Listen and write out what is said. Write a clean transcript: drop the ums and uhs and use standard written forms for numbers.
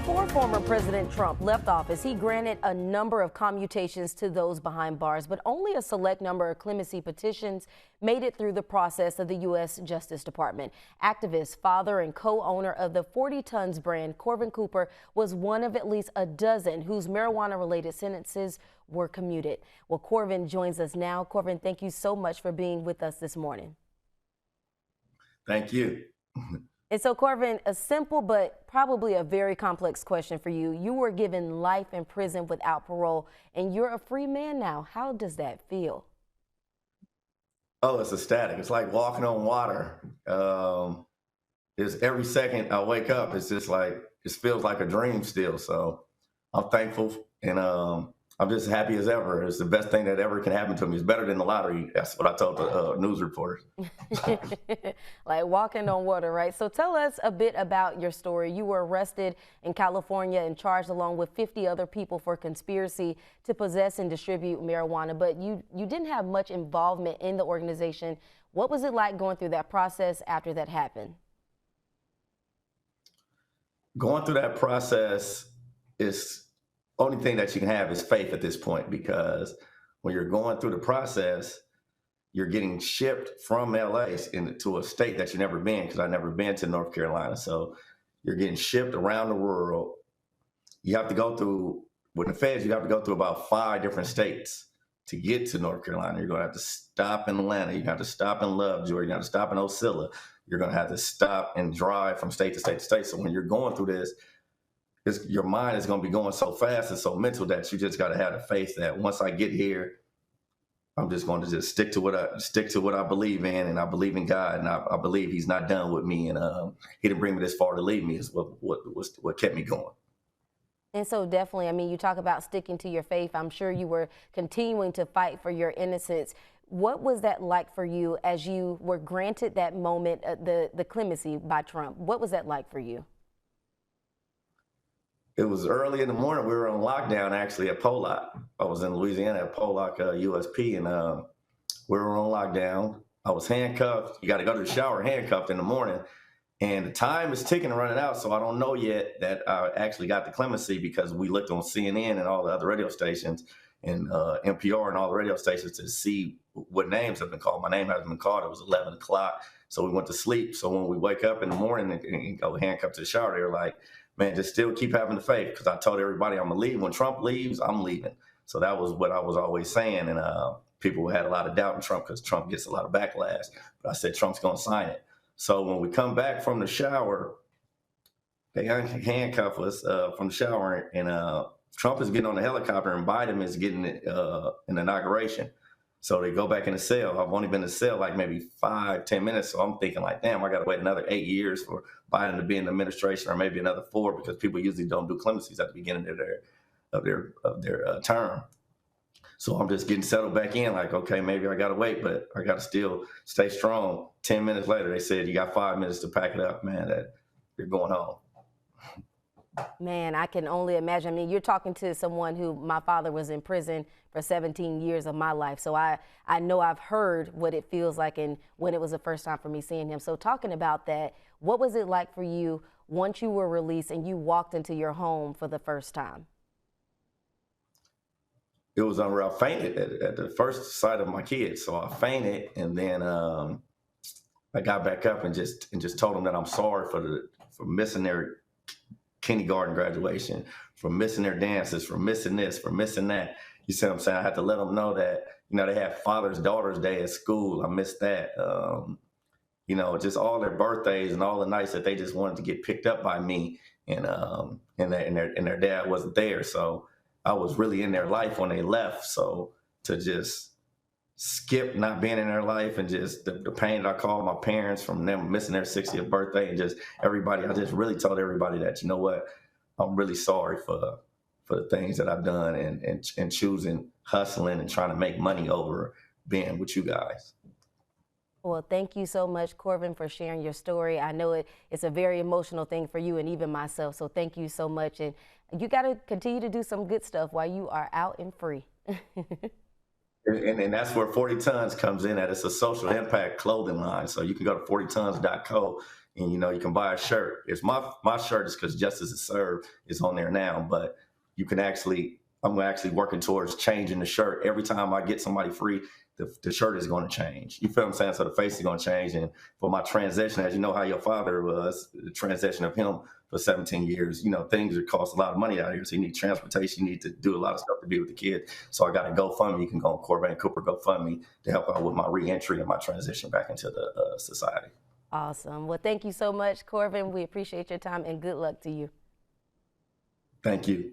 Before former President Trump left office, he granted a number of commutations to those behind bars, but only a select number of clemency petitions made it through the process of the U.S. Justice Department. Activist, father, and co-owner of the 40 Tons brand, Corbin Cooper, was one of at least a dozen whose marijuana-related sentences were commuted. Well, Corbin joins us now. Corbin, thank you so much for being with us this morning. Thank you. And so, Corbin, a simple but probably a very complex question for you. You were given life in prison without parole, and you're a free man now. How does that feel? Oh, it's ecstatic. It's like walking on water. It's every second I wake up, it's just like, it feels like a dream still. So I'm thankful, and I'm just happy as ever. It's the best thing that ever can happen to me. It's better than the lottery. That's what I told the news reporters. Like walking on water, right? So tell us a bit about your story. You were arrested in California and charged along with 50 other people for conspiracy to possess and distribute marijuana, but you didn't have much involvement in the organization. What was it like going through that process after that happened? Going through that process is only thing that you can have is faith at this point, because when you're going through the process, you're getting shipped from LA into a state that you've never been, because I've never been to North Carolina. So you're getting shipped around the world. You have to go through, with the feds, you have to go through about 5 different states to get to North Carolina. You're going to have to stop in Atlanta. You have to stop in Lovejoy. You have to stop in Ocilla. You're going to have to stop and drive from state to state to state. So when you're going through this, your mind is going to be going so fast and so mental that you just got to have the faith that once I get here, I'm just going to just stick to what I believe in, and I believe in God, and I believe He's not done with me, and He didn't bring me this far to leave me. Is what kept me going. And so definitely, I mean, you talk about sticking to your faith. I'm sure you were continuing to fight for your innocence. What was that like for you as you were granted that moment, the clemency by Trump? What was that like for you? It was early in the morning. We were on lockdown actually at Pollock. I was in Louisiana at Pollock USP, and we were on lockdown. I was handcuffed. You got to go to the shower handcuffed in the morning, and the time is ticking and running out. So I don't know yet that I actually got the clemency, because we looked on CNN and all the other radio stations and NPR and all the radio stations to see what names have been called. My name hasn't been called. It was 11 o'clock, so we went to sleep. So when we wake up in the morning and go handcuffed to the shower, they were like, man, just still keep having the faith, because I told everybody I'm going to leave. When Trump leaves, I'm leaving. So that was what I was always saying. And people had a lot of doubt in Trump, because Trump gets a lot of backlash. But I said, Trump's going to sign it. So when we come back from the shower, they handcuff us from the shower, and Trump is getting on the helicopter, and Biden is getting an inauguration. So they go back in the cell. I've only been in the cell like maybe 5-10 minutes. So I'm thinking like, damn, I got to wait another 8 years for Biden to be in the administration, or maybe another 4, because people usually don't do clemencies at the beginning of their term. So I'm just getting settled back in like, okay, maybe I got to wait, but I got to still stay strong. 10 minutes later, they said, you got 5 minutes to pack it up, man, that you're going home. Man, I can only imagine. I mean, you're talking to someone who, my father was in prison for 17 years of my life. So I know I've heard what it feels like and when it was the first time for me seeing him. So talking about that, what was it like for you once you were released and you walked into your home for the first time? It was unreal. I fainted at the first sight of my kids. So I fainted, and then I got back up and just told them that I'm sorry for missing their kindergarten graduation, for missing their dances, for missing this, for missing that. You see what I'm saying? I had to let them know that, you know, they had Father's Daughter's Day at school. I missed that. You know, just all their birthdays and all the nights that they just wanted to get picked up by me, and their dad wasn't there. So I was really in their life when they left. So to just skip not being in their life, and just the pain that I called my parents from them missing their 60th birthday, and just everybody, I just really told everybody that, you know what, I'm really sorry for the things that I've done, and choosing hustling and trying to make money over being with you guys. Well, thank you so much, Corbin, for sharing your story. I know it's a very emotional thing for you and even myself, so thank you so much. And you got to continue to do some good stuff while you are out and free. And that's where 40 Tons comes in at. It's a social impact clothing line. So you can go to 40tons.co and you can buy a shirt. It's my shirt is because Justice is Served is on there now, but you can actually. I'm actually working towards changing the shirt. Every time I get somebody free, the shirt is going to change. You feel what I'm saying? So the face is going to change. And for my transition, as you know how your father was, the transition of him for 17 years, things that cost a lot of money out here. So you need transportation, you need to do a lot of stuff to be with the kid. So I got a GoFundMe. You can go on Corbin Cooper GoFundMe to help out with my reentry and my transition back into the society. Awesome. Well, thank you so much, Corbin. We appreciate your time and good luck to you. Thank you.